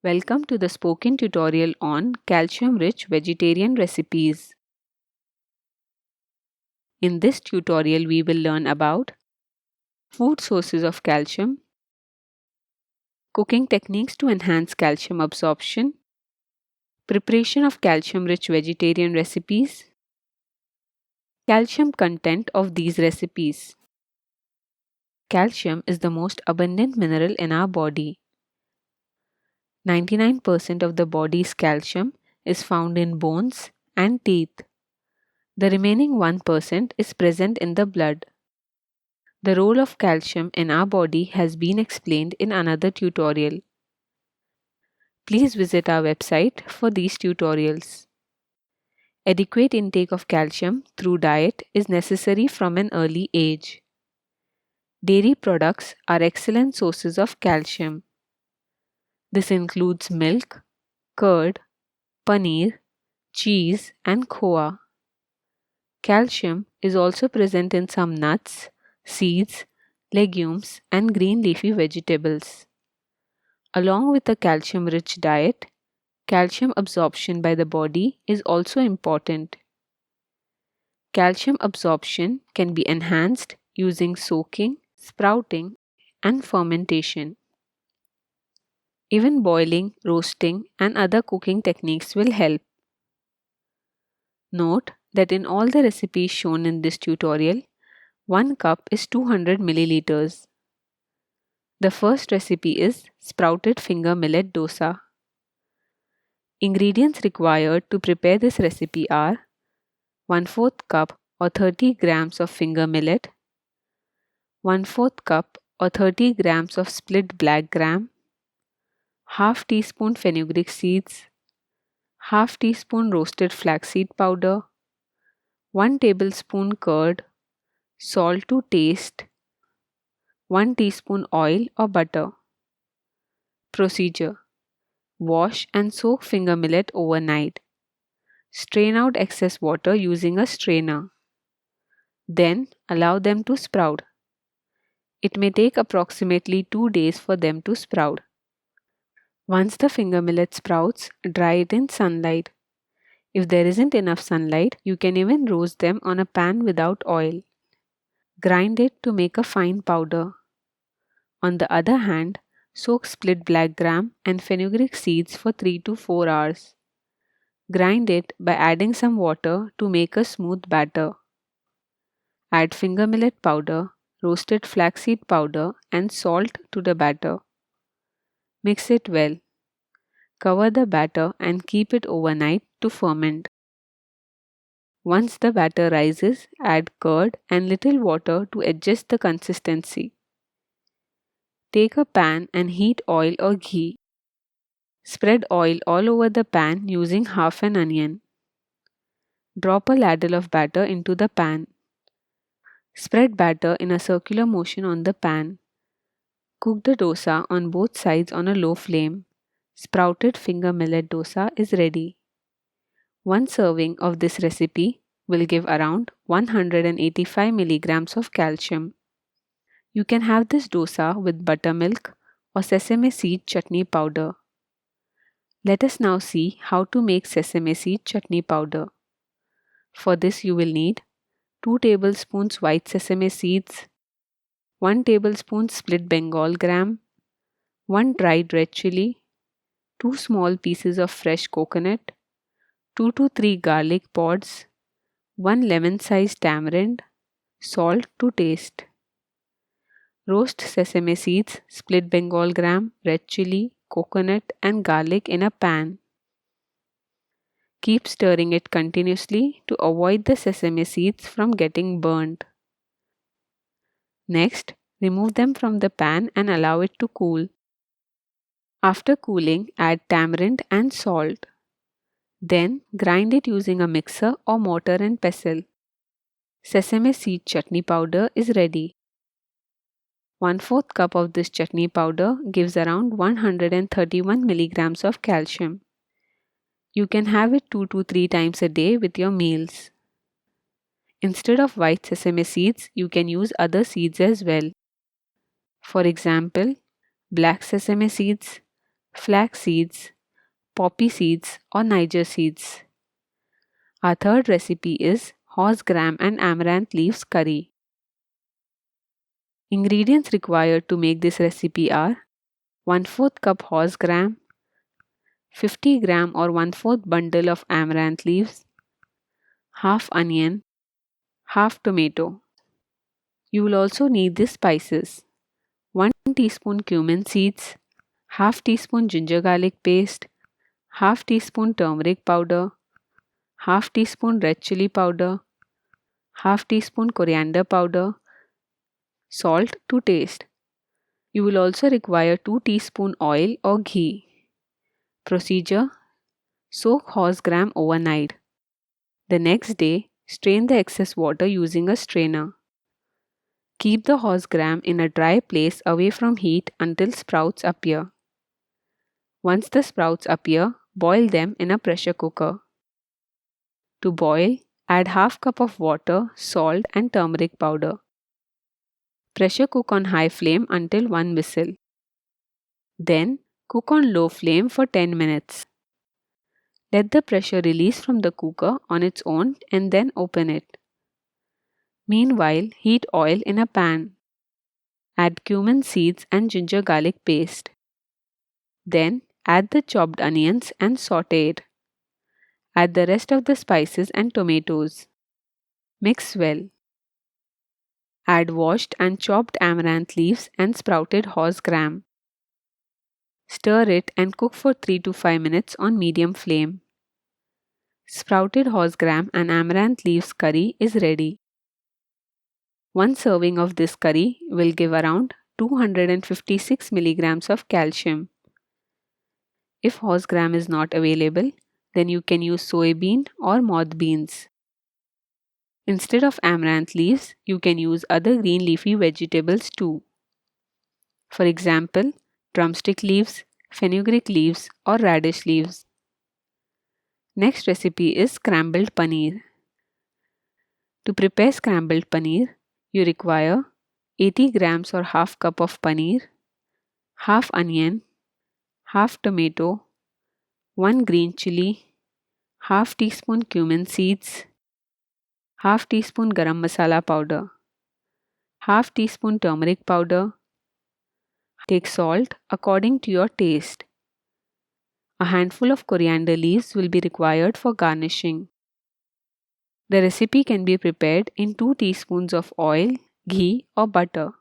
Welcome to the spoken tutorial on calcium-rich vegetarian recipes. In this tutorial, we will learn about food sources of calcium, cooking techniques to enhance calcium absorption, preparation of calcium-rich vegetarian recipes, calcium content of these recipes. Calcium is the most abundant mineral in our body. 99% of the body's calcium is found in bones and teeth. The remaining 1% is present in the blood. The role of calcium in our body has been explained in another tutorial. Please visit our website for these tutorials. Adequate intake of calcium through diet is necessary from an early age. Dairy products are excellent sources of calcium. This includes milk, curd, paneer, cheese, and khoa. Calcium is also present in some nuts, seeds, legumes, and green leafy vegetables. Along with a calcium-rich diet, calcium absorption by the body is also important. Calcium absorption can be enhanced using soaking, sprouting, and fermentation. Even boiling, roasting, and other cooking techniques will help. Note that in all the recipes shown in this tutorial, 1 cup is 200 milliliters. The first recipe is sprouted finger millet dosa. Ingredients required to prepare this recipe are 1/4 cup or 30 grams of finger millet, 1/4 cup or 30 grams of split black gram, half teaspoon fenugreek seeds, half teaspoon roasted flaxseed powder, 1 tablespoon curd, salt to taste, 1 teaspoon oil or butter. Procedure: wash and soak finger millet overnight. Strain out excess water using a strainer. Then allow them to sprout. It may take approximately 2 days for them to sprout. Once the finger millet sprouts, dry it in sunlight. If there isn't enough sunlight, you can even roast them on a pan without oil. Grind it to make a fine powder. On the other hand, soak split black gram and fenugreek seeds for 3 to 4 hours. Grind it by adding some water to make a smooth batter. Add finger millet powder, roasted flaxseed powder, and salt to the batter. Mix it well. Cover the batter and keep it overnight to ferment. Once the batter rises, add curd and little water to adjust the consistency. Take a pan and heat oil or ghee. Spread oil all over the pan using half an onion. Drop a ladle of batter into the pan. Spread batter in a circular motion on the pan. Cook the dosa on both sides on a low flame. Sprouted finger millet dosa is ready. One serving of this recipe will give around 185 milligrams of calcium. You can have this dosa with buttermilk or sesame seed chutney powder. Let us now see how to make sesame seed chutney powder. For this you will need 2 tablespoons white sesame seeds, 1 tablespoon split Bengal gram, 1 dried red chili, 2 small pieces of fresh coconut, 2 to 3 garlic pods, 1 lemon-sized tamarind, salt to taste. Roast sesame seeds, split Bengal gram, red chili, coconut and garlic in a pan. Keep stirring it continuously to avoid the sesame seeds from getting burnt. Next, remove them from the pan and allow it to cool. After cooling, add tamarind and salt. Then, grind it using a mixer or mortar and pestle. Sesame seed chutney powder is ready. 1/4 cup of this chutney powder gives around 131 milligrams of calcium. You can have it 2 to 3 times a day with your meals. Instead of white sesame seeds, you can use other seeds as well. For example, black sesame seeds, flax seeds, poppy seeds, or Niger seeds. Our third recipe is horse gram and amaranth leaves curry. Ingredients required to make this recipe are 1/4 cup horse gram, 50 gram or 1/4 bundle of amaranth leaves, half onion, half tomato. You will also need these spices: 1 teaspoon cumin seeds, half teaspoon ginger garlic paste, half teaspoon turmeric powder, half teaspoon red chili powder, half teaspoon coriander powder, salt to taste. You will also require 2 teaspoon oil or ghee. Procedure: soak horse gram overnight. The next day, strain the excess water using a strainer. Keep the horse gram in a dry place away from heat until sprouts appear. Once the sprouts appear, boil them in a pressure cooker. To boil, add half cup of water, salt and turmeric powder. Pressure cook on high flame until 1 whistle. Then, cook on low flame for 10 minutes. Let the pressure release from the cooker on its own and then open it. Meanwhile, heat oil in a pan. Add cumin seeds and ginger garlic paste. Then, add the chopped onions and saute it. Add the rest of the spices and tomatoes. Mix well. Add washed and chopped amaranth leaves and sprouted horse gram. Stir it and cook for 3 to 5 minutes on medium flame. Sprouted horse gram and amaranth leaves curry is ready. One serving of this curry will give around 256 milligrams of calcium. If horse gram is not available, then you can use soybean or moth beans. Instead of amaranth leaves, you can use other green leafy vegetables too. For example, drumstick leaves, fenugreek leaves, or radish leaves. Next recipe is scrambled paneer. To prepare scrambled paneer, you require 80 grams or half cup of paneer, half onion, half tomato, 1 green chili, half teaspoon cumin seeds, half teaspoon garam masala powder, half teaspoon turmeric powder. Take salt according to your taste. A handful of coriander leaves will be required for garnishing. The recipe can be prepared in 2 teaspoons of oil, ghee or butter.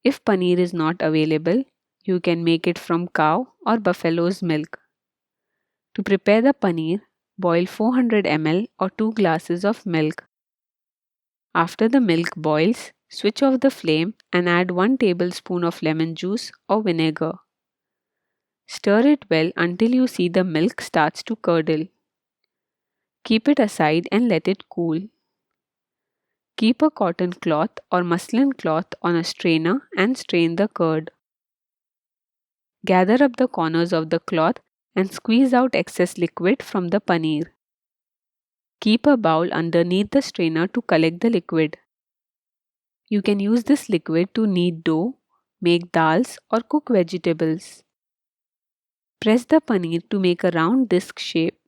If paneer is not available, you can make it from cow or buffalo's milk. To prepare the paneer, boil 400 ml or 2 glasses of milk. After the milk boils, switch off the flame and add 1 tablespoon of lemon juice or vinegar. Stir it well until you see the milk starts to curdle. Keep it aside and let it cool. Keep a cotton cloth or muslin cloth on a strainer and strain the curd. Gather up the corners of the cloth and squeeze out excess liquid from the paneer. Keep a bowl underneath the strainer to collect the liquid. You can use this liquid to knead dough, make dals or cook vegetables. Press the paneer to make a round disc shape.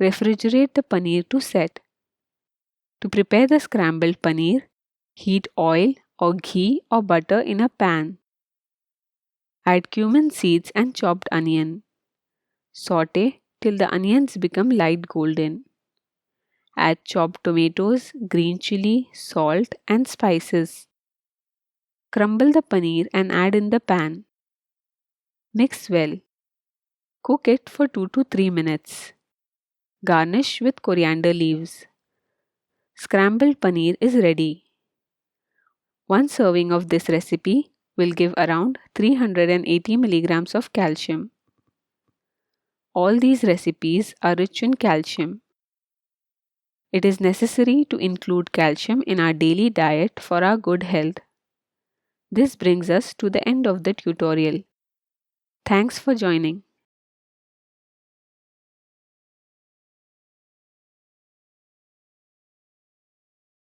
Refrigerate the paneer to set. To prepare the scrambled paneer, heat oil or ghee or butter in a pan. Add cumin seeds and chopped onion. Saute till the onions become light golden. Add chopped tomatoes, green chili, salt and spices. Crumble the paneer and add in the pan. Mix well. Cook it for 2 to 3 minutes. Garnish with coriander leaves. Scrambled paneer is ready. One serving of this recipe will give around 380 milligrams of calcium. All these recipes are rich in calcium. It is necessary to include calcium in our daily diet for our good health. This brings us to the end of the tutorial. Thanks for joining.